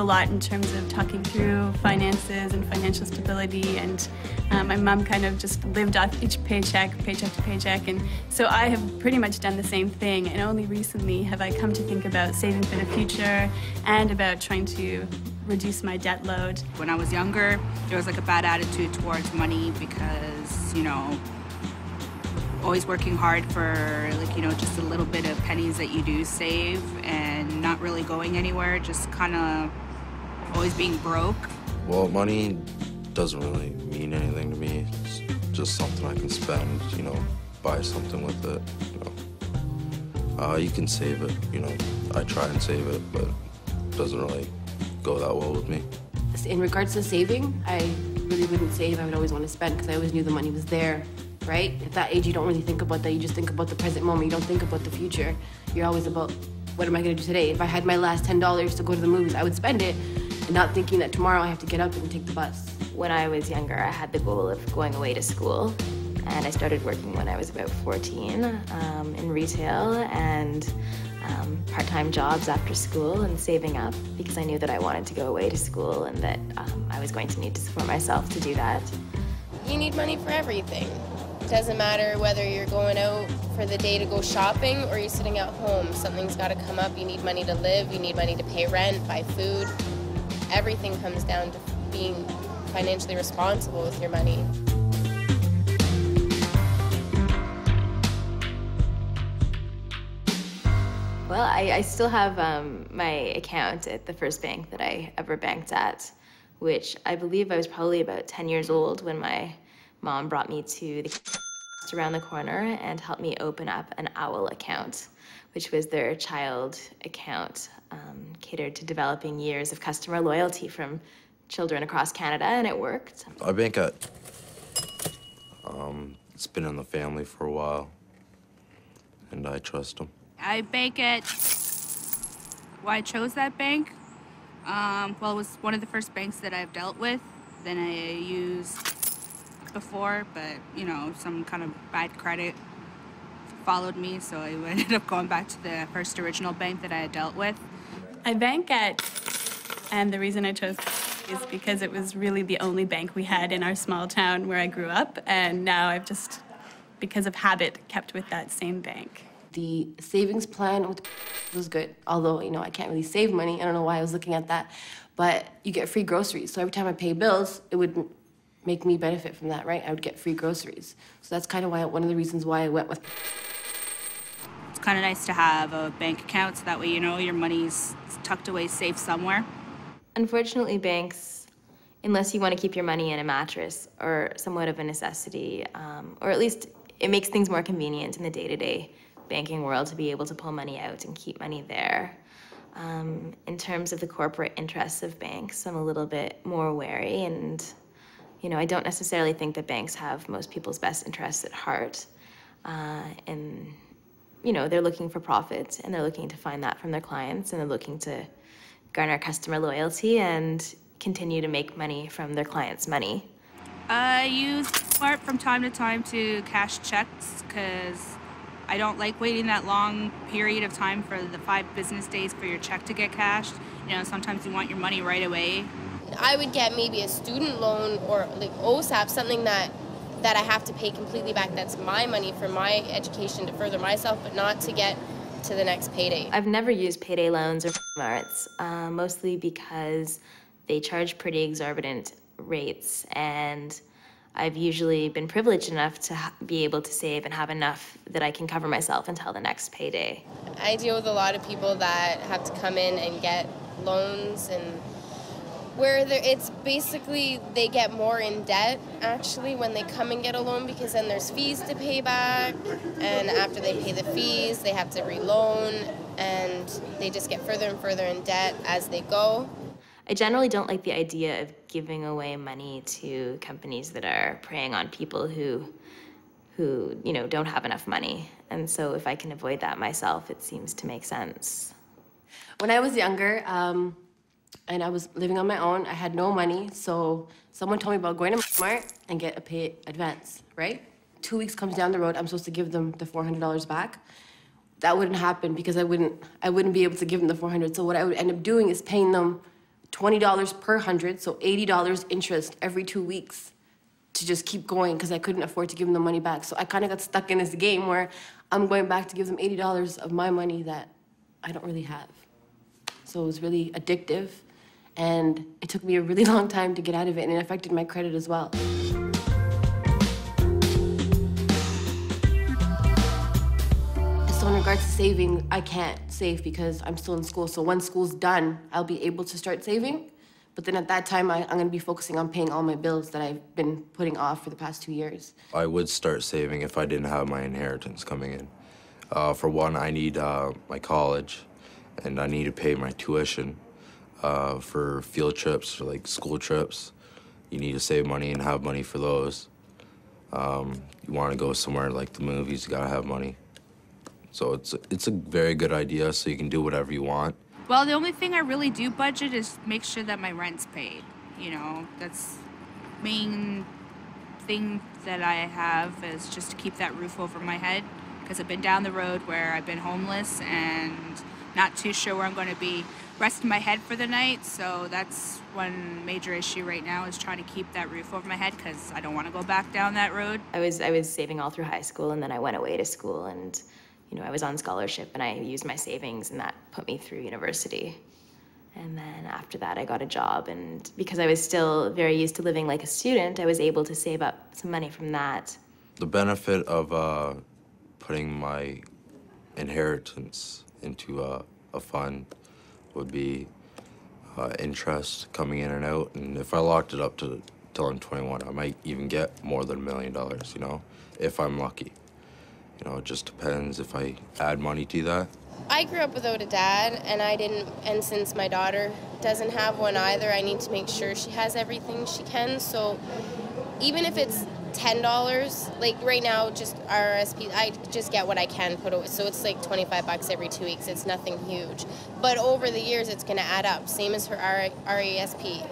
lot in terms of talking through finances and financial stability, and my mom kind of just lived off each paycheck to paycheck, and so I have pretty much done the same thing, and only recently have I come to think about saving for the future and about trying to reduce my debt load. When I was younger, there was like a bad attitude towards money because, you know, always working hard for, like, you know, just a little bit of pennies that you do save and not really going anywhere, just kind of always being broke. Well, money doesn't really mean anything to me. It's just something I can spend, you know, buy something with it, you know. You can save it, you know, I try and save it, but it doesn't really go that well with me. In regards to saving, I really wouldn't save. I would always want to spend because I always knew the money was there, right? At that age, you don't really think about that. You just think about the present moment. You don't think about the future. You're always about, what am I going to do today? If I had my last $10 to go to the movies, I would spend it, and not thinking that tomorrow I have to get up and take the bus. When I was younger, I had the goal of going away to school, and I started working when I was about 14 in retail and part-time jobs after school and saving up because I knew that I wanted to go away to school and that I was going to need to support myself to do that. You need money for everything. It doesn't matter whether you're going out for the day to go shopping or you're sitting at home. Something's got to come up. You need money to live. You need money to pay rent, buy food. Everything comes down to being financially responsible with your money. Well, I still have my account at the first bank that I ever banked at, which I believe I was probably about 10 years old when my mom brought me to the around the corner and helped me open up an OWL account, which was their child account catered to developing years of customer loyalty from children across Canada, and it worked. I bank at, it's been in the family for a while, and I trust them. I bank at, why I chose that bank? Well, it was one of the first banks that I've dealt with. Then I used before, but, you know, some kind of bad credit followed me, so I ended up going back to the first original bank that I had dealt with. I bank at, and the reason I chose is because it was really the only bank we had in our small town where I grew up, and now I've just, because of habit, kept with that same bank. The savings plan was good, although, you know, I can't really save money. I don't know why I was looking at that, but you get free groceries. So every time I pay bills, it would make me benefit from that, right? I would get free groceries. So that's kind of why, one of the reasons why I went with. It's kind of nice to have a bank account so that way, you know, your money's tucked away safe somewhere. Unfortunately, banks, unless you want to keep your money in a mattress, are somewhat of a necessity, or at least it makes things more convenient in the day-to-day banking world to be able to pull money out and keep money there. In terms of the corporate interests of banks, I'm a little bit more wary, and, you know, I don't necessarily think that banks have most people's best interests at heart. And, you know, they're looking for profit, and they're looking to find that from their clients, and they're looking to garner customer loyalty and continue to make money from their clients' money. I use Smart from time to time to cash checks because I don't like waiting that long period of time for the 5 business days for your check to get cashed. You know, sometimes you want your money right away. I would get maybe a student loan or like OSAP, something that I have to pay completely back. That's my money for my education to further myself, but not to get to the next payday. I've never used payday loans or Smarts, mostly because they charge pretty exorbitant rates, and I've usually been privileged enough to be able to save and have enough that I can cover myself until the next payday. I deal with a lot of people that have to come in and get loans, and where it's basically they get more in debt actually when they come and get a loan, because then there's fees to pay back, and after they pay the fees they have to reloan, and they just get further and further in debt as they go. I generally don't like the idea of giving away money to companies that are preying on people who you know, don't have enough money. And so if I can avoid that myself, it seems to make sense. When I was younger, and I was living on my own, I had no money, so someone told me about going to Smart and get a pay advance, right? 2 weeks comes down the road, I'm supposed to give them the $400 back. That wouldn't happen because I wouldn't be able to give them the $400. So what I would end up doing is paying them $20 per 100, so $80 interest every 2 weeks to just keep going because I couldn't afford to give them the money back. So I kind of got stuck in this game where I'm going back to give them $80 of my money that I don't really have. So it was really addictive, and it took me a really long time to get out of it, and it affected my credit as well. So in regards to saving, I can't save because I'm still in school. So once school's done, I'll be able to start saving. But then at that time, I'm gonna be focusing on paying all my bills that I've been putting off for the past 2 years. I would start saving if I didn't have my inheritance coming in. For one, I need my college, and I need to pay my tuition for field trips, or like school trips. You need to save money and have money for those. You want to go somewhere like the movies, you gotta have money. So it's a very good idea, so you can do whatever you want. Well, the only thing I really do budget is make sure that my rent's paid. You know, that's main thing that I have is just to keep that roof over my head, because I've been down the road where I've been homeless and not too sure where I'm going to be resting my head for the night. So that's one major issue right now, is trying to keep that roof over my head because I don't want to go back down that road. I was saving all through high school, and then I went away to school, and you know, I was on scholarship, and I used my savings, and that put me through university. And then after that, I got a job, and because I was still very used to living like a student, I was able to save up some money from that. The benefit of putting my inheritance into a fund would be interest coming in and out. And if I locked it up till I'm 21, I might even get more than $1 million, you know, if I'm lucky. You know, it just depends if I add money to that. I grew up without a dad, and since my daughter doesn't have one either, I need to make sure she has everything she can. So even if it's $10, like right now, just RSP, I just get what I can put away. So it's like $25 every 2 weeks. It's nothing huge. But over the years, it's going to add up, same as her RASP.